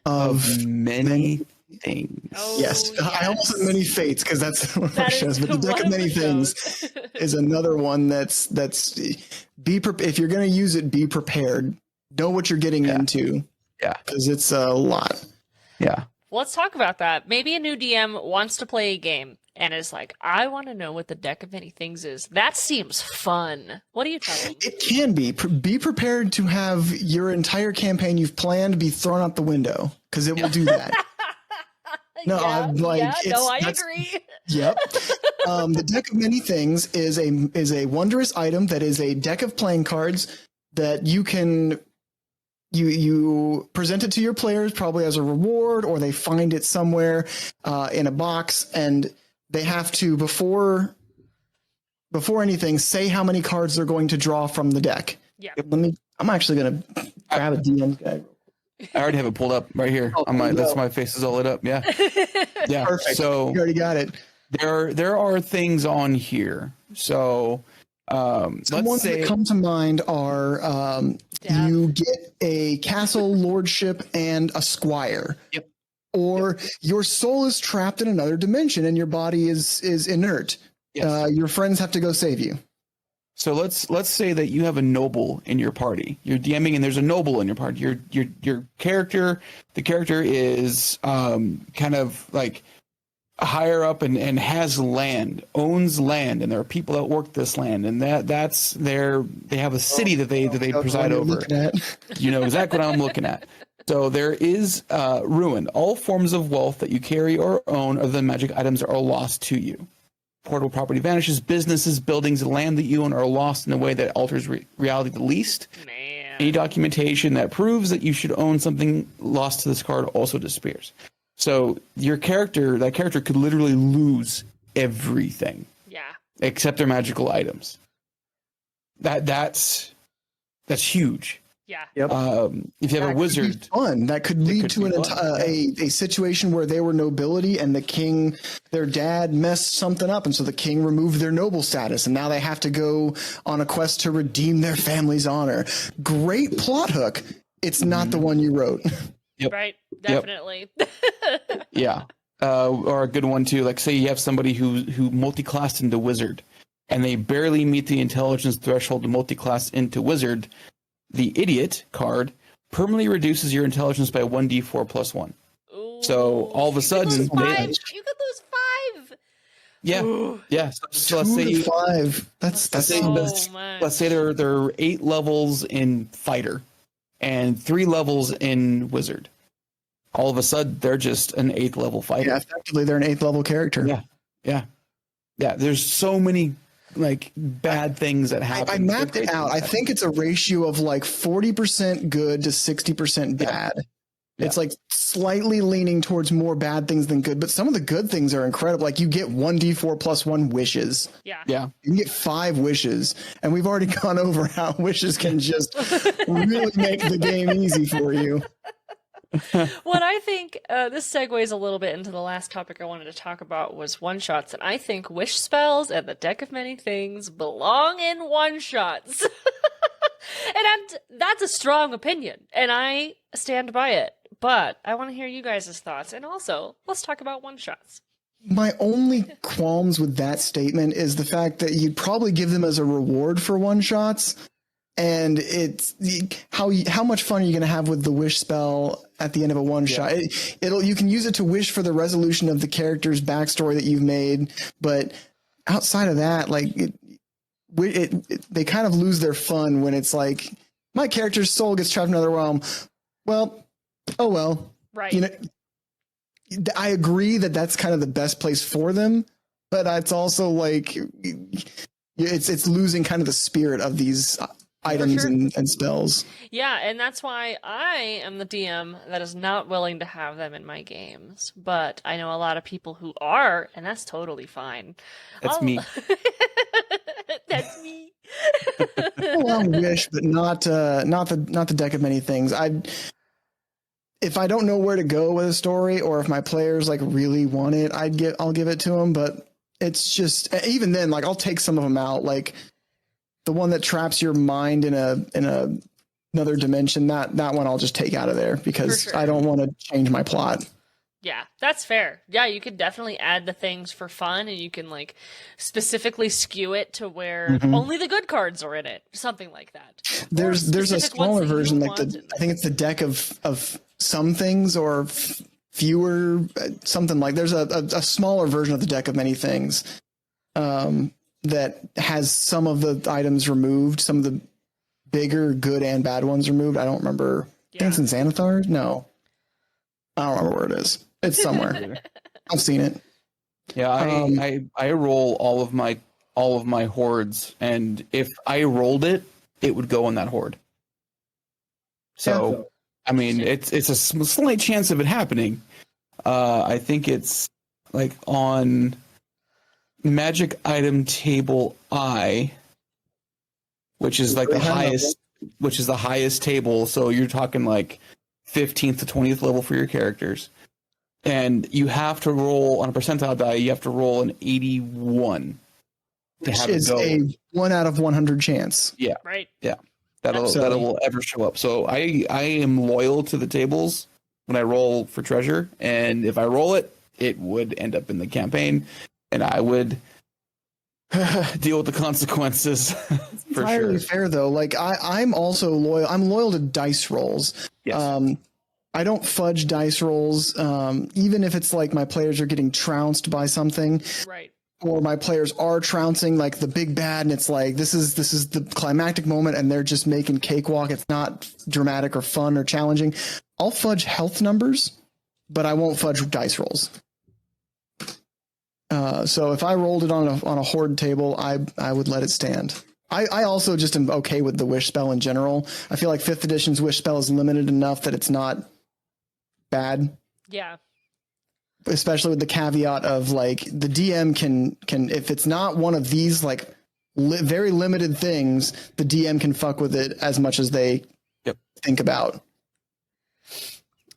of many things. Yes, I almost said many fates, because that's what it shows. But the deck of many things is another one that's if you're going to use it, be prepared. Know what you're getting into. Yeah, because it's a lot. Yeah. Let's talk about that. Maybe a new DM wants to play a game and is like, I want to know what the deck of many things is. That seems fun. What do you think? It can be. Be prepared to have your entire campaign you've planned be thrown out the window, because it will do that. No, I agree. Yep. The deck of many things is a wondrous item that is a deck of playing cards that you can you present it to your players probably as a reward, or they find it somewhere in a box, and they have to before anything say how many cards they're going to draw from the deck. Yeah. I'm actually gonna grab a DM guide. I already have it pulled up right here. That's my face is all lit up. Yeah. Yeah. Perfect. So you already got it. There are things on here. So some ones that come to mind are you get a castle lordship and a squire. Yep. Or your soul is trapped in another dimension and your body is inert. Yes. Your friends have to go save you. So let's say that you have a noble in your party. You're DMing and there's a noble in your party. Your character, the character is kind of like higher up and has land, owns land, and there are people that work this land, and that's they have a city that they preside over. You know exactly what I'm looking at. So there is ruin. All forms of wealth that you carry or own other than magic items are lost to you. Portable property vanishes. Businesses, buildings, and land that you own are lost in a way that alters reality the least. Man. Any documentation that proves that you should own something lost to this card also disappears. So that character could literally lose everything. Yeah. Except their magical items. That's huge. Yeah. Yep. If you have a wizard, that could lead to a situation where they were nobility and the king, their dad messed something up, and so the king removed their noble status, and now they have to go on a quest to redeem their family's honor. Great plot hook. It's not the one you wrote. Yep. Right. Definitely. Yep. Yeah. Or a good one too. Like say you have somebody who multi-classed into wizard, and they barely meet the intelligence threshold to multi-class into wizard. The idiot card permanently reduces your intelligence by 1d4 plus 1. Ooh, so all of a sudden, you could lose 5. Yeah, Ooh. yeah. So let's 2 say to you 5. That's let's say they're 8 levels in fighter, and 3 levels in wizard. All of a sudden, they're just an 8th level fighter. Yeah, effectively, they're an 8th level character. Yeah. There's so many like bad things that happen. I mapped it out. I think it's a ratio of like 40% good to 60% bad. Yeah. It's like slightly leaning towards more bad things than good, but some of the good things are incredible. Like you get 1d4 plus 1 wishes. Yeah. You can get 5 wishes, and we've already gone over how wishes can just really make the game easy for you. What I think this segues a little bit into the last topic I wanted to talk about was one-shots, and I think wish spells and the deck of many things belong in one-shots. And that's a strong opinion, and I stand by it. But I want to hear you guys' thoughts, and also let's talk about one-shots. My only qualms with that statement is the fact that you'd probably give them as a reward for one-shots. And it's how much fun are you going to have with the wish spell at the end of a one shot? You can use it to wish for the resolution of the character's backstory that you've made, but outside of that, like they kind of lose their fun when it's like my character's soul gets trapped in another realm. Well, oh well, right? You know, I agree that that's kind of the best place for them, but it's also like it's losing kind of the spirit of these items and spells. Yeah, and that's why I am the DM that is not willing to have them in my games. But I know a lot of people who are, and that's totally fine. That's me. That's me. Well, I wish, but not the deck of many things. If I don't know where to go with a story, or if my players like really want it, I'll give it to them. But it's just, even then, like I'll take some of them out, like the one that traps your mind in another dimension. That one I'll just take out of there because I don't want to change my plot. Yeah, that's fair. Yeah, you could definitely add the things for fun, and you can like specifically skew it to where only the good cards are in it, something like that. There's a smaller version, like I think it's the deck of some things or fewer something like. There's a smaller version of the deck of many things that has some of the items removed, some of the bigger good and bad ones removed. I don't remember. I think it's in Xanathar. No, I don't remember where it is. It's somewhere. I've seen it. Yeah, I roll all of my hordes, and if I rolled it, it would go in that horde. So, I mean, it's a slight chance of it happening. I think it's like on Magic Item Table I, which is like the highest table. So you're talking like 15th to 20th level for your characters. And you have to roll on a percentile die. You have to roll an 81 to have it go. Which is a 1 out of 100 chance. Yeah. Right. Yeah. That'll ever show up. So I am loyal to the tables when I roll for treasure, and if I roll it, it would end up in the campaign, and I would deal with the consequences. For entirely sure. Fair though. Like I'm also loyal. I'm loyal to dice rolls. Yes. I don't fudge dice rolls, even if it's like my players are getting trounced by something. Right. Or my players are trouncing like the big bad, and it's like this is the climactic moment, and they're just making cakewalk. It's not dramatic or fun or challenging. I'll fudge health numbers, but I won't fudge dice rolls. So if I rolled it on a horde table, I would let it stand. I also just am okay with the wish spell in general. I feel like 5th edition's wish spell is limited enough that it's not bad. Yeah. Especially with the caveat of like the DM can if it's not one of these like very limited things, the DM can fuck with it as much as they think about.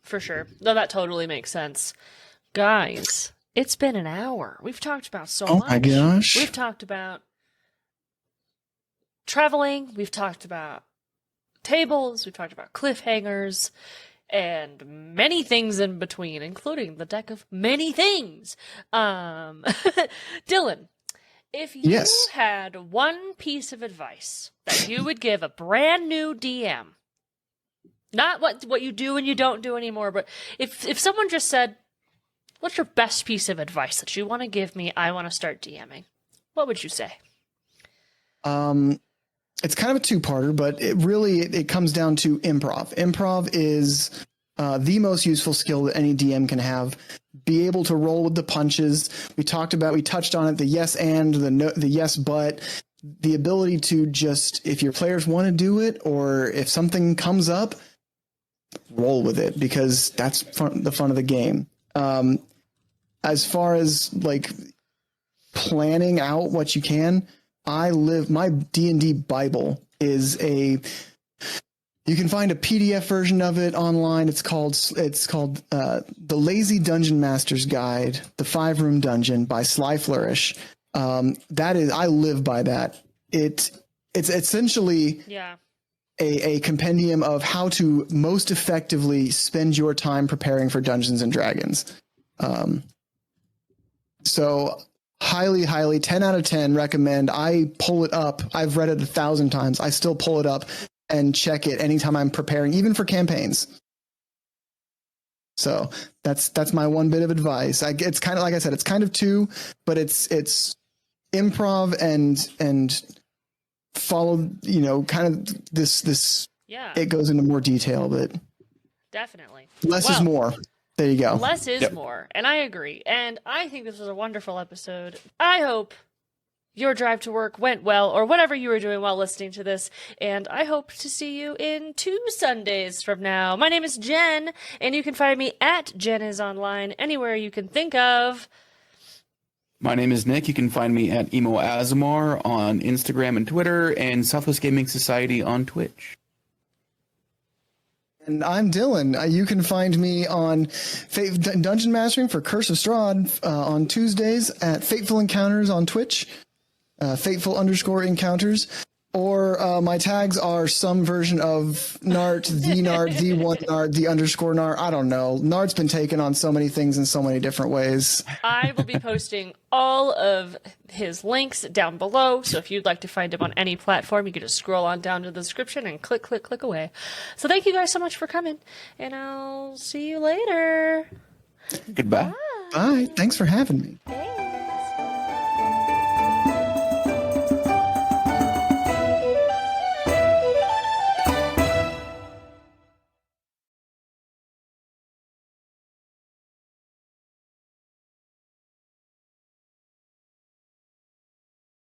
For sure. No, that totally makes sense. Guys, it's been an hour. We've talked about so much. Oh my gosh. We've talked about traveling. We've talked about tables. We've talked about cliffhangers. And many things in between, including the deck of many things. Dylan, if you had one piece of advice that you would give a brand new DM, not what you do and you don't do anymore, but if someone just said, what's your best piece of advice that you want to give me? I want to start DMing. What would you say? It's kind of a two-parter, but it comes down to improv. Improv is the most useful skill that any DM can have. Be able to roll with the punches. We touched on it, the yes and, the yes but, the ability to just, if your players want to do it, or if something comes up, roll with it, because that's the fun of the game. As far as like planning out what you can, my D&D Bible is you can find a PDF version of it online. It's called The Lazy Dungeon Master's Guide, The 5-Room Dungeon by Sly Flourish. I live by that. It's essentially a compendium of how to most effectively spend your time preparing for Dungeons and Dragons. So highly 10 out of 10 recommend. I pull it up. I've read it 1,000 times. I still pull it up and check it anytime I'm preparing, even for campaigns. So that's my one bit of advice. It's kind of, like I said, it's kind of two, but it's improv and follow, kind of this. Yeah. It goes into more detail, but definitely less is more. There you go. Less is more. And I agree. And I think this was a wonderful episode. I hope your drive to work went well, or whatever you were doing while listening to this. And I hope to see you in 2 Sundays from now. My name is Jen, and you can find me at Jen is Online anywhere you can think of. My name is Nick. You can find me at EmoAasimar on Instagram and Twitter, and Southwest Gaming Society on Twitch. And I'm Dylan. You can find me on Dungeon Mastering for Curse of Strahd on Tuesdays at Fateful Encounters on Twitch, Fateful_Encounters. Or my tags are some version of Nart, the Nart, the one Nart, the _ Nart. I don't know. Nart's been taken on so many things in so many different ways. I will be posting all of his links down below. So if you'd like to find him on any platform, you can just scroll on down to the description and click away. So thank you guys so much for coming, and I'll see you later. Goodbye. Bye. Thanks for having me.